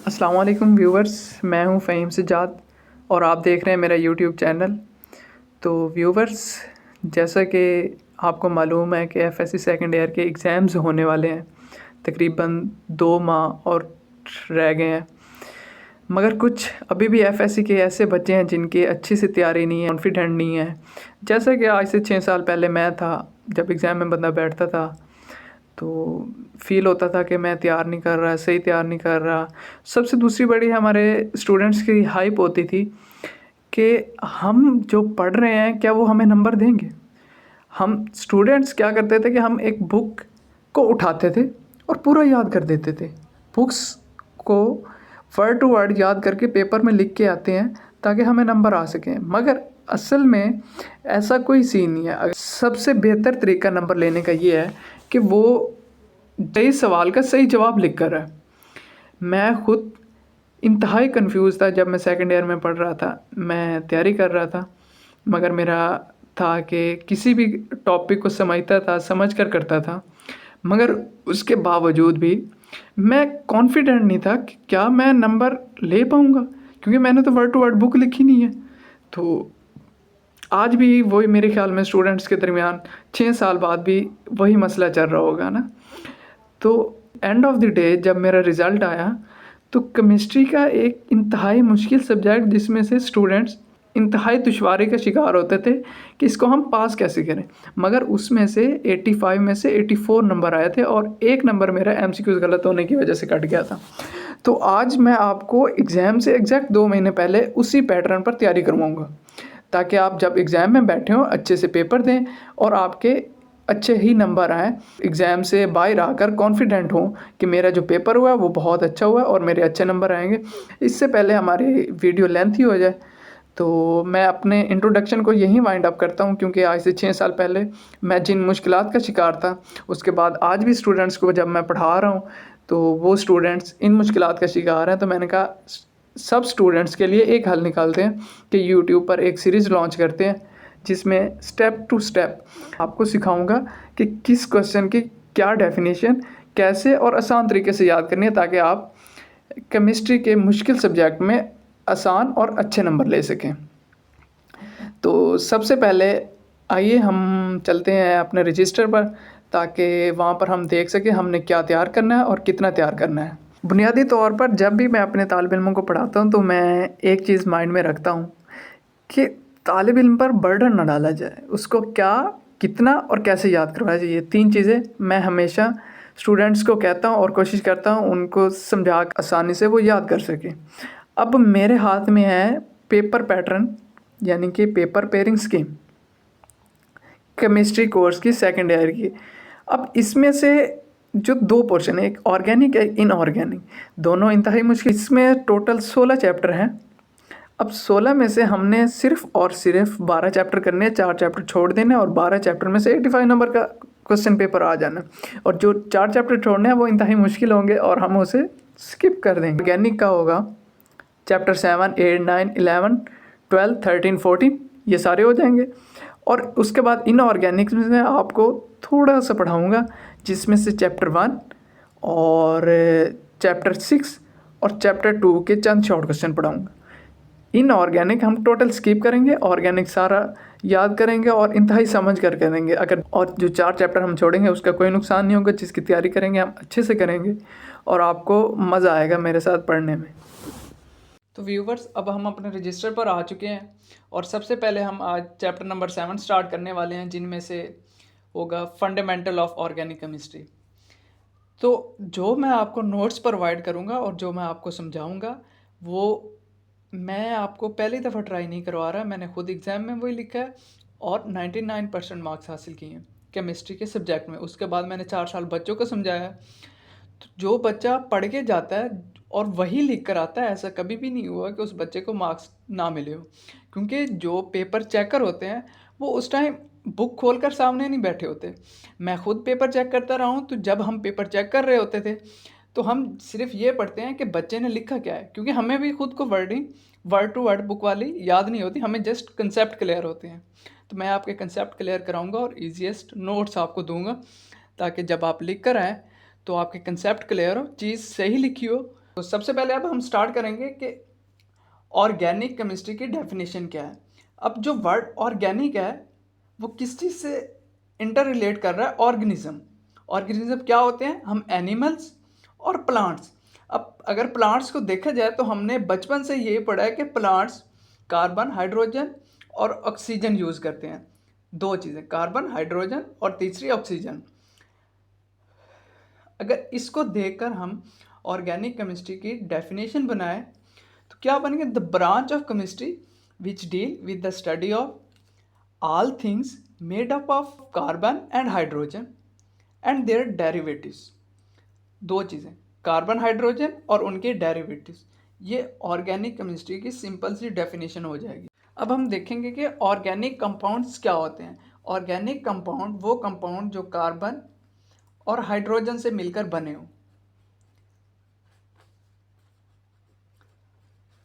अस्सलाम वालेकुम व्यूवर्स, मैं हूं फ़हीम सज्जाद और आप देख रहे हैं मेरा यूट्यूब चैनल। तो व्यूवर्स, जैसा कि आपको मालूम है कि एफएससी सेकंड ईयर के एग्ज़ाम्स होने वाले हैं। तकरीबन 2 माह और रह गए हैं, मगर कुछ अभी भी एफएससी के ऐसे बच्चे हैं जिनकी अच्छी से तैयारी नहीं है, कॉन्फिडेंट नहीं है। जैसा कि आज से 6 साल पहले मैं था, जब एग्ज़ाम में बंदा बैठता था तो फील होता था कि मैं तैयार नहीं कर रहा, सही तैयार नहीं कर रहा। सबसे दूसरी बड़ी हमारे स्टूडेंट्स की हाइप होती थी कि हम जो पढ़ रहे हैं क्या वो हमें नंबर देंगे। हम स्टूडेंट्स क्या करते थे कि हम एक बुक को उठाते थे और पूरा याद कर देते थे। बुक्स को वर्ड टू वर्ड याद करके पेपर में लिख के आते हैं ताकि हमें नंबर आ सकें, मगर असल में ऐसा कोई सीन नहीं है। सबसे बेहतर तरीका नंबर लेने का ये है कि वो सही सवाल का सही जवाब लिख कर है। मैं खुद इंतहाई कंफ्यूज था जब मैं सेकंड ईयर में पढ़ रहा था। मैं तैयारी कर रहा था, मगर मेरा था कि किसी भी टॉपिक को समझता था, समझ कर करता था, मगर उसके बावजूद भी मैं कॉन्फिडेंट नहीं था कि क्या मैं नंबर ले पाऊँगा, क्योंकि मैंने तो वर्ड टू वर्ड बुक लिखी नहीं है। तो आज भी वही मेरे ख्याल में स्टूडेंट्स के दरमियान 6 साल बाद भी वही मसला चल रहा होगा ना। तो एंड ऑफ द डे जब मेरा रिज़ल्ट आया तो केमिस्ट्री का एक इंतहाई मुश्किल सब्जेक्ट जिसमें से स्टूडेंट्स इंतहाई दुश्वारी का शिकार होते थे कि इसको हम पास कैसे करें, मगर उसमें से 85 में से 84 नंबर आए थे और एक नंबर मेरा एमसीक्यूज़ गलत होने की वजह से कट गया था। तो आज मैं आपको एग्ज़ाम से एग्जैक्ट 2 महीने पहले उसी पैटर्न पर तैयारी करवाऊँगा, ताकि आप जब एग्ज़ाम में बैठे हों अच्छे से पेपर दें और आपके अच्छे ही नंबर आएँ। एग्ज़ाम से बाहर आकर कॉन्फिडेंट हों कि मेरा जो पेपर हुआ वो बहुत अच्छा हुआ और मेरे अच्छे नंबर आएंगे। इससे पहले हमारी वीडियो लेंथी हो जाए तो मैं अपने इंट्रोडक्शन को यहीं वाइंड अप करता हूँ, क्योंकि आज से 6 साल पहले मैं जिन मुश्किलात का शिकार था, उसके बाद आज भी स्टूडेंट्स को जब मैं पढ़ा रहा हूँ तो वो स्टूडेंट्स इन मुश्किलात का शिकार हैं। तो मैंने कहा सब स्टूडेंट्स के लिए एक हल निकालते हैं कि यूट्यूब पर एक सीरीज़ लॉन्च करते हैं जिसमें स्टेप टू स्टेप आपको सिखाऊंगा कि किस क्वेश्चन की क्या डेफिनेशन कैसे और आसान तरीके से याद करनी है, ताकि आप केमिस्ट्री के मुश्किल सब्जेक्ट में आसान और अच्छे नंबर ले सकें। तो सबसे पहले आइए हम चलते हैं अपने रजिस्टर पर, ताकि वहाँ पर हम देख सकें हमने क्या तैयार करना है और कितना तैयार करना है। बुनियादी तौर पर जब भी मैं अपने तालिब इल्मों को पढ़ाता हूँ तो मैं एक चीज़ माइंड में रखता हूँ कि तालिब इल्म पर बर्डन ना डाला जाए, उसको क्या, कितना और कैसे याद करवाया जाए। ये 3 चीज़ें मैं हमेशा स्टूडेंट्स को कहता हूँ और कोशिश करता हूँ उनको समझा आसानी से वो याद कर सकें। अब मेरे हाथ में है पेपर पैटर्न, यानी कि paper pairing scheme chemistry course की सेकेंड ईयर की। अब इसमें से जो 2 पोर्शन है, एक ऑर्गेनिक एक इनऑर्गेनिक, दोनों इंतहाई मुश्किल। इसमें टोटल 16 चैप्टर हैं। अब 16 में से हमने सिर्फ और सिर्फ 12 चैप्टर करने हैं, 4 चैप्टर छोड़ देने और 12 चैप्टर में से 85 नंबर का क्वेश्चन पेपर आ जाना। और जो 4 चैप्टर छोड़ने हैं वो इंतहाई मुश्किल होंगे और हम उसे स्किप कर देंगे। ऑर्गेनिक का होगा चैप्टर 7, 8, 9, 11, 12, 13, 14, ये सारे हो जाएंगे। और उसके बाद इनऑर्गेनिक्स में आपको थोड़ा सा पढ़ाऊँगा, जिसमें से चैप्टर 1 और चैप्टर 6 और चैप्टर 2 के चंद शॉर्ट क्वेश्चन पढ़ाऊँगा। इनऑर्गेनिक हम टोटल स्किप करेंगे, ऑर्गेनिक सारा याद करेंगे और इंतहाई समझ कर करेंगे। अगर और जो 4 चैप्टर हम छोड़ेंगे उसका कोई नुकसान नहीं होगा, जिसकी तैयारी करेंगे हम अच्छे से करेंगे और आपको मज़ा आएगा मेरे साथ पढ़ने में। तो व्यूवर्स, अब हम अपने रजिस्टर पर आ चुके हैं और सबसे पहले हम आज चैप्टर नंबर 7 स्टार्ट करने वाले हैं, जिनमें से होगा फंडामेंटल ऑफ ऑर्गेनिक केमिस्ट्री। तो जो मैं आपको नोट्स प्रोवाइड करूँगा और जो मैं आपको समझाऊँगा वो मैं आपको पहली दफ़ा ट्राई नहीं करवा रहा, मैंने खुद एग्ज़ाम में वही लिखा है और 99% मार्क्स हासिल किए हैं केमिस्ट्री के सब्जेक्ट में। उसके बाद मैंने 4 साल बच्चों को समझाया। तो जो बच्चा पढ़ के जाता है और वही लिख कर आता है, ऐसा कभी भी नहीं हुआ कि उस बच्चे को मार्क्स ना मिले हो, क्योंकि जो पेपर चेकर होते हैं वो उस टाइम बुक खोल कर सामने नहीं बैठे होते। मैं खुद पेपर चेक करता रहा हूँ, तो जब हम पेपर चेक कर रहे होते थे तो हम सिर्फ ये पढ़ते हैं कि बच्चे ने लिखा क्या है, क्योंकि हमें भी खुद को wording word to word book वाली याद नहीं होती, हमें जस्ट कंसेप्ट क्लियर होते हैं। तो मैं आपके कंसेप्ट क्लियर कराऊंगा और ईजीएस्ट नोट्स आपको दूंगा, ताकि जब आप लिख कर आएँ तो आपके कंसेप्ट क्लियर हो, चीज़ सही लिखी हो तो सबसे पहले अब हम स्टार्ट करेंगे कि ऑर्गेनिक केमिस्ट्री की डेफिनेशन क्या है। अब जो वर्ड ऑर्गेनिक है वो किस चीज़ से इंटर रिलेट कर रहा है? ऑर्गेनिज्म। ऑर्गेनिज्म क्या होते हैं? हम एनिमल्स और प्लांट्स। अब अगर प्लांट्स को देखा जाए तो हमने बचपन से यही पढ़ा है कि प्लांट्स कार्बन, हाइड्रोजन और ऑक्सीजन यूज़ करते हैं। दो चीज़ें, कार्बन, हाइड्रोजन और तीसरी ऑक्सीजन। अगर इसको देखकर हम ऑर्गेनिक केमिस्ट्री की डेफिनेशन बनाए तो क्या बनेंगे? The branch of chemistry which deal with the study of all things made up of carbon and hydrogen and their derivatives। दो चीज़ें, कार्बन, हाइड्रोजन और उनके डेरिवेटिव्स। ये ऑर्गेनिक केमिस्ट्री की सिंपल सी डेफिनेशन हो जाएगी। अब हम देखेंगे कि ऑर्गेनिक कंपाउंड्स क्या होते हैं। ऑर्गेनिक कंपाउंड वो कंपाउंड जो कार्बन और हाइड्रोजन से मिलकर बने हों।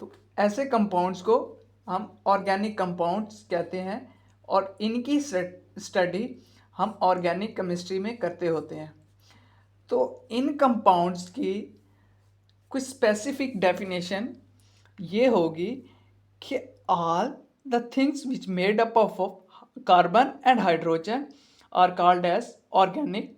तो ऐसे कंपाउंड्स को हम ऑर्गेनिक कंपाउंड्स कहते हैं और इनकी स्टडी हम ऑर्गेनिक केमिस्ट्री में करते होते हैं। तो इन कंपाउंड्स की कुछ स्पेसिफिक डेफिनेशन ये होगी कि all the things which made up of carbon and hydrogen are called as organic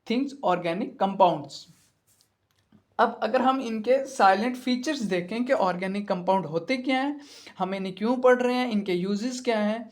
things, organic compounds. अब अगर हम इनके साइलेंट फीचर्स देखें कि ऑर्गेनिक कंपाउंड होते क्या हैं, हम इन्हें क्यों पढ़ रहे हैं, इनके यूजेस क्या हैं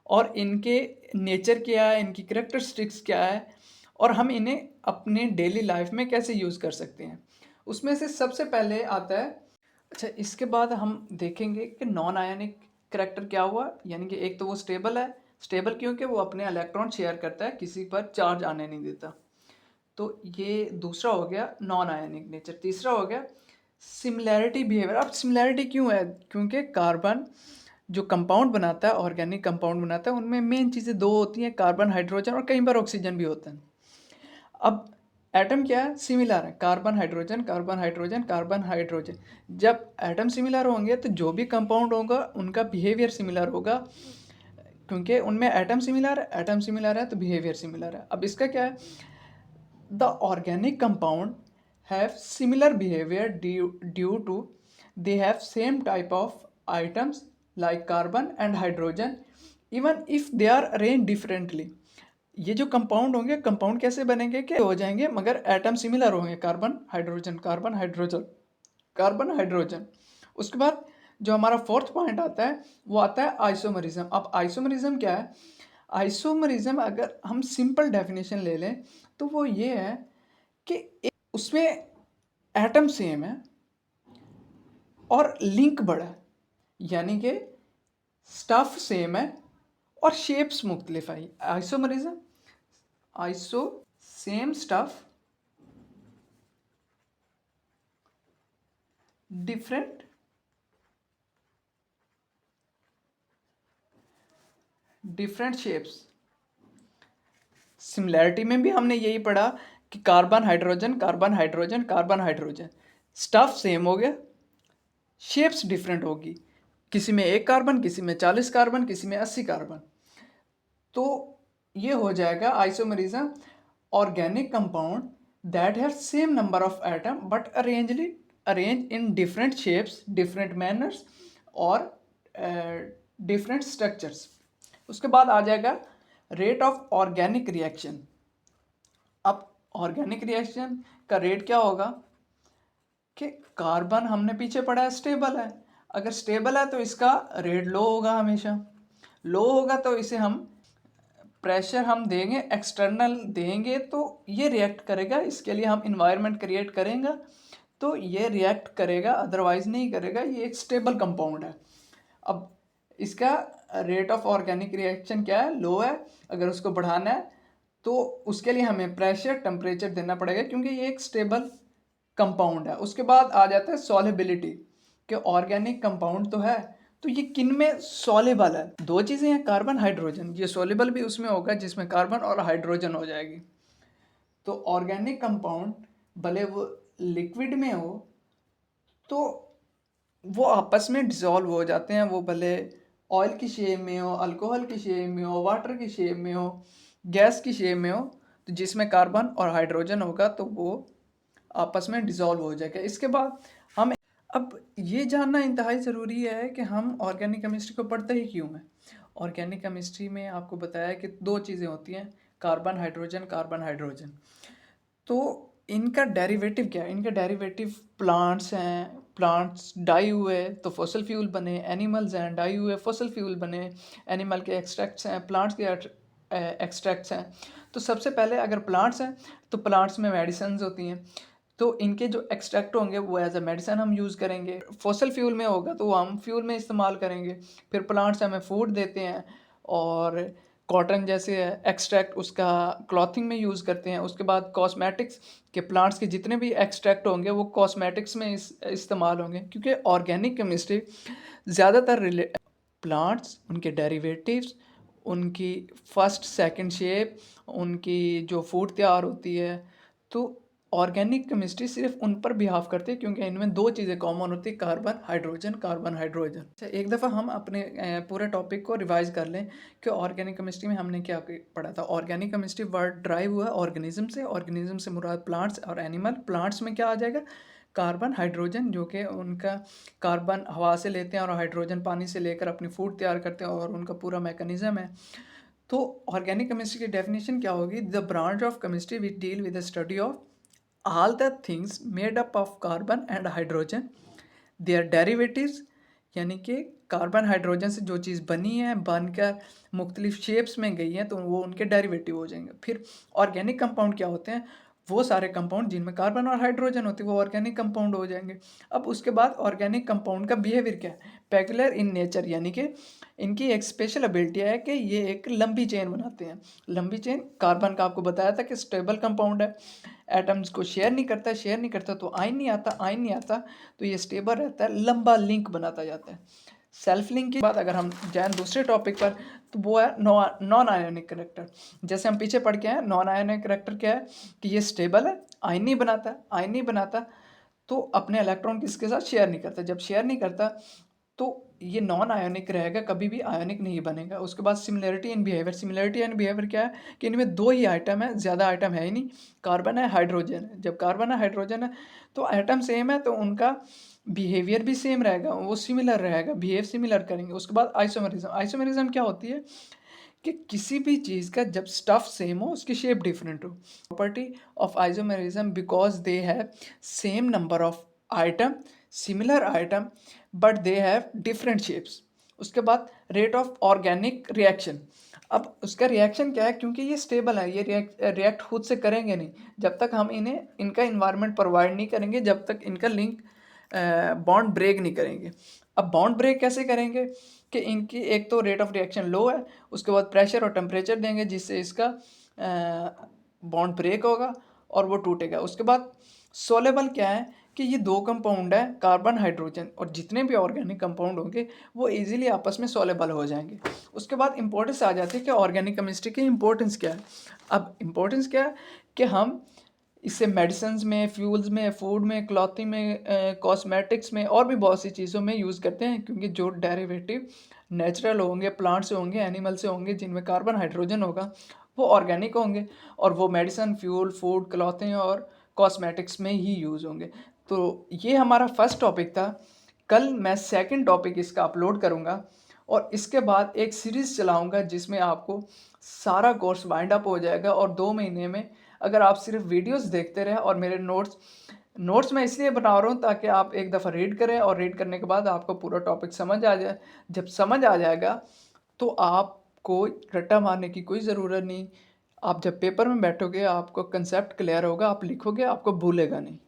और इनके नेचर क्या है, इनकी करेक्टरिस्टिक्स क्या है और हम इन्हें अपने डेली लाइफ में कैसे यूज़ कर सकते हैं, उसमें से सबसे पहले आता है। अच्छा, इसके बाद हम देखेंगे कि नॉन आयनिक करेक्टर क्या हुआ। यानी कि एक तो वो स्टेबल है। स्टेबल क्योंकि वो अपने इलेक्ट्रॉन शेयर करता है, किसी पर चार्ज आने नहीं देता। तो ये दूसरा हो गया नॉन आयनिक नेचर। तीसरा हो गया सिमिलैरिटी बिहेवियर। अब सिमिलैरिटी क्यों है? क्योंकि कार्बन जो कंपाउंड बनाता है, ऑर्गेनिक कंपाउंड बनाता है, उनमें मेन चीज़ें दो होती हैं, कार्बन, हाइड्रोजन और कई बार ऑक्सीजन भी होता है। अब एटम क्या है? सिमिलर है, carbon hydrogen, carbon hydrogen, carbon hydrogen. जब एटम सिमिलर होंगे तो जो भी कंपाउंड होगा उनका बिहेवियर सिमिलर होगा, क्योंकि उनमें एटम सिमिलर है, एटम सिमिलर है तो बिहेवियर सिमिलर है। अब इसका क्या है? The organic compound have similar behaviour due to they have same type of items like carbon and hydrogen even if they are arranged differently। ये जो कंपाउंड होंगे, कंपाउंड कैसे बनेंगे कि हो जाएंगे मगर एटम सिमिलर होंगे, carbon hydrogen, carbon hydrogen, carbon hydrogen. उसके बाद जो हमारा फोर्थ पॉइंट आता है वो आता है आइसोमरिज्म। अब आइसोमरिज्म क्या है? आइसोमरिज्म अगर हम सिंपल डेफिनेशन ले लें तो वो ये है कि उसमें एटम सेम है और लिंक बड़ा है, यानी कि स्टफ सेम है और शेप्स मुख्तलिफ है। Isomerism, iso same stuff, different different shapes. Similarity में भी हमने यही पढ़ा कि carbon hydrogen, carbon hydrogen, carbon hydrogen, stuff same हो गया, शेप्स डिफरेंट होगी, किसी में 1 कार्बन, किसी में 40 कार्बन, किसी में 80 कार्बन। तो ये हो जाएगा isomerism, organic compound that have same number of atom but arrange in different shapes, different manners और डिफरेंट स्ट्रक्चर्स। उसके बाद आ जाएगा रेट ऑफ ऑर्गेनिक रिएक्शन। अब ऑर्गेनिक रिएक्शन का रेट क्या होगा कि कार्बन हमने पीछे पढ़ा है स्टेबल है, अगर स्टेबल है तो इसका रेट लो होगा, हमेशा लो होगा। तो इसे हम प्रेशर हम देंगे, एक्सटर्नल देंगे तो ये रिएक्ट करेगा, इसके लिए हम इन्वायरमेंट क्रिएट करेंगे तो ये रिएक्ट करेगा, अदरवाइज नहीं करेगा। ये एक स्टेबल कंपाउंड है। अब इसका रेट ऑफ ऑर्गेनिक रिएक्शन क्या है? लो है। अगर उसको बढ़ाना है तो उसके लिए हमें प्रेशर, टेम्परेचर देना पड़ेगा, क्योंकि ये एक स्टेबल कंपाउंड है। उसके बाद आ जाता है सॉलेबिलिटी, कि ऑर्गेनिक कंपाउंड तो है तो ये किन में सॉलेबल है। दो चीज़ें हैं, कार्बन, हाइड्रोजन, ये सॉलेबल भी उसमें होगा जिसमें कार्बन और हाइड्रोजन हो जाएगी। तो ऑर्गेनिक कंपाउंड भले वो लिक्विड में हो तो वो आपस में डिसॉल्व हो जाते हैं, वो भले ऑयल की शेप में हो, अल्कोहल की शेप में हो, वाटर की शेप में हो, गैस की शेप में हो, तो जिसमें कार्बन और हाइड्रोजन होगा तो वो आपस में डिसॉल्व हो जाएगा। इसके बाद अब ये जानना इंतहाई ज़रूरी है कि हम ऑर्गेनिक केमिस्ट्री को पढ़ते ही क्यों हैं। ऑर्गेनिक केमिस्ट्री में आपको बताया कि दो चीज़ें होती हैं, कार्बन हाइड्रोजन, कार्बन हाइड्रोजन। तो इनका डेरिवेटिव क्या है? इनका डेरिवेटिव प्लांट्स हैं, प्लांट्स डाई हुए तो फॉसल फ्यूल बने, एनिमल्स हैं डाई हुए फॉसल फ्यूल बने, एनिमल के एक्सट्रैक्ट्स हैं, प्लांट्स के एक्सट्रैक्ट्स हैं। तो सबसे पहले अगर प्लांट्स हैं तो प्लांट्स में मेडिसिन्स होती हैं, तो इनके जो एक्सट्रैक्ट होंगे वो एज अ मेडिसिन हम यूज़ करेंगे। फॉसल फ्यूल में होगा तो वो हम फ्यूल में इस्तेमाल करेंगे। फिर प्लांट्स हमें फूड देते हैं, और कॉटन जैसे एक्सट्रैक्ट उसका क्लॉथिंग में यूज़ करते हैं। उसके बाद कॉस्मेटिक्स के प्लांट्स के जितने भी एक्सट्रैक्ट होंगे वो कॉस्मेटिक्स में इस्तेमाल होंगे, क्योंकि ऑर्गेनिक केमिस्ट्री ज़्यादातर प्लांट्स, उनके डेरिवेटिव्स, उनकी फर्स्ट सेकंड शेप, उनकी जो फूड तैयार होती है, तो ऑर्गेनिक केमिस्ट्री सिर्फ उन पर बिहाव करती है क्योंकि इनमें दो चीज़ें कॉमन होती है, कार्बन हाइड्रोजन, कार्बन हाइड्रोजन। अच्छा, एक दफ़ा हम अपने पूरे टॉपिक को रिवाइज कर लें कि ऑर्गेनिक केमिस्ट्री में हमने क्या पढ़ा था। ऑर्गेनिक केमिस्ट्री वर्ड ड्राइव हुआ ऑर्गेनिज्म से। ऑर्गेनिज्म से मुराद प्लांट्स और एनिमल। प्लांट्स में क्या आ जाएगा? कार्बन हाइड्रोजन, जो कि उनका कार्बन हवा से लेते हैं और हाइड्रोजन पानी से लेकर अपनी फूड तैयार करते हैं, और उनका पूरा मैकेनिज्म है। तो ऑर्गेनिक केमिस्ट्री की डेफिनेशन क्या होगी? The branch of chemistry which deal with the study of all the things made up of carbon and hydrogen, their derivatives, यानी कि कार्बन हाइड्रोजन से जो चीज़ बनी है, बनकर मुख्तलिफ शेप्स में गई हैं, तो वो उनके डेरिवेटिव हो जाएंगे। फिर ऑर्गेनिक कंपाउंड क्या होते हैं? वो सारे कंपाउंड जिनमें कार्बन और हाइड्रोजन होते हैं वो ऑर्गेनिक कंपाउंड हो जाएंगे। अब उसके बाद ऑर्गेनिक कंपाउंड का बिहेवियर क्या है? पेक्युलर इन नेचर, यानी कि इनकी एक स्पेशल एबिलिटी है कि ये एक लंबी चेन बनाते हैं। लंबी चेन, कार्बन का आपको बताया था कि स्टेबल कंपाउंड है, एटम्स को शेयर नहीं करता, शेयर नहीं करता तो आयन नहीं आता, आयन नहीं आता तो ये स्टेबल रहता है, लंबा लिंक बनाता जाता है। सेल्फ लिंक की बात अगर हम जाएं दूसरे टॉपिक पर, तो वो है नॉन आयोनिक करेक्टर। जैसे हम पीछे पढ़ के आए, नॉन आयोनिक करेक्टर क्या है कि ये स्टेबल है, आयन नहीं बनाता, आयन नहीं बनाता तो अपने इलेक्ट्रॉन किसके साथ शेयर नहीं करता। जब शेयर नहीं करता तो ये नॉन आयोनिक रहेगा, कभी भी आयोनिक नहीं बनेगा। उसके बाद similarity in behaviour. Similarity in behaviour क्या है कि इनमें दो ही आइटम है, ज़्यादा आइटम है ही नहीं, कार्बन है, हाइड्रोजन है। जब कार्बन है, हाइड्रोजन है तो आइटम सेम है, तो उनका बिहेवियर भी सेम रहेगा, वो सिमिलर रहेगा, बिहेव सिमिलर करेंगे। उसके बाद आइसोमेरिज्म। आइसोमेरिज्म क्या होती है कि किसी भी चीज़ का जब स्टफ सेम हो उसकी शेप डिफरेंट हो। Property of isomerism because they have same number of item, similar item, but they have different shapes. उसके बाद रेट ऑफ ऑर्गेनिक रिएक्शन। अब उसका रिएक्शन क्या है? क्योंकि ये स्टेबल है, ये रिएक्ट खुद से करेंगे नहीं जब तक हम इन्हें इनका इन्वायरमेंट प्रोवाइड नहीं करेंगे, जब तक इनका लिंक बॉन्ड ब्रेक नहीं करेंगे। अब बॉन्ड ब्रेक कैसे करेंगे कि इनकी एक तो रेट ऑफ रिएक्शन लो है, उसके बाद प्रेशर और टेम्परेचर देंगे जिससे इसका बॉन्ड ब्रेक होगा और वो टूटेगा। उसके बाद सोलेबल क्या है कि ये दो कंपाउंड है, कार्बन हाइड्रोजन, और जितने भी ऑर्गेनिक कंपाउंड होंगे वो इजीली आपस में सोलेबल हो जाएंगे। उसके बाद इंपॉर्टेंस आ जाती है कि ऑर्गेनिक केमिस्ट्री की इंपॉर्टेंस क्या है। अब इंपॉर्टेंस क्या है कि हम इससे मेडिसिन में, फ्यूल्स में, फूड में, क्लॉथिंग में, कॉस्मेटिक्स में और भी बहुत सी चीज़ों में यूज़ करते हैं, क्योंकि जो डेरिवेटिव नेचुरल होंगे, प्लांट से होंगे, एनिमल से होंगे, जिनमें कार्बन हाइड्रोजन होगा वो ऑर्गेनिक होंगे, और वो मेडिसिन, फ्यूल, फूड, क्लॉथिंग और कॉस्मेटिक्स में ही यूज़ होंगे। तो ये हमारा फर्स्ट टॉपिक था। कल मैं सेकंड टॉपिक इसका अपलोड करूँगा, और इसके बाद एक सीरीज़ चलाऊँगा जिसमें आपको सारा कोर्स वाइंड अप हो जाएगा, और 2 महीने में अगर आप सिर्फ वीडियोस देखते रहे और मेरे नोट्स मैं इसलिए बना रहा हूँ ताकि आप एक दफ़ा रीड करें, और रीड करने के बाद आपको पूरा टॉपिक समझ आ जाए। जब समझ आ जाएगा तो आपको रट्टा मारने की कोई ज़रूरत नहीं। आप जब पेपर में बैठोगे आपको कंसेप्ट क्लियर होगा, आप लिखोगे, आपको भूलेगा नहीं।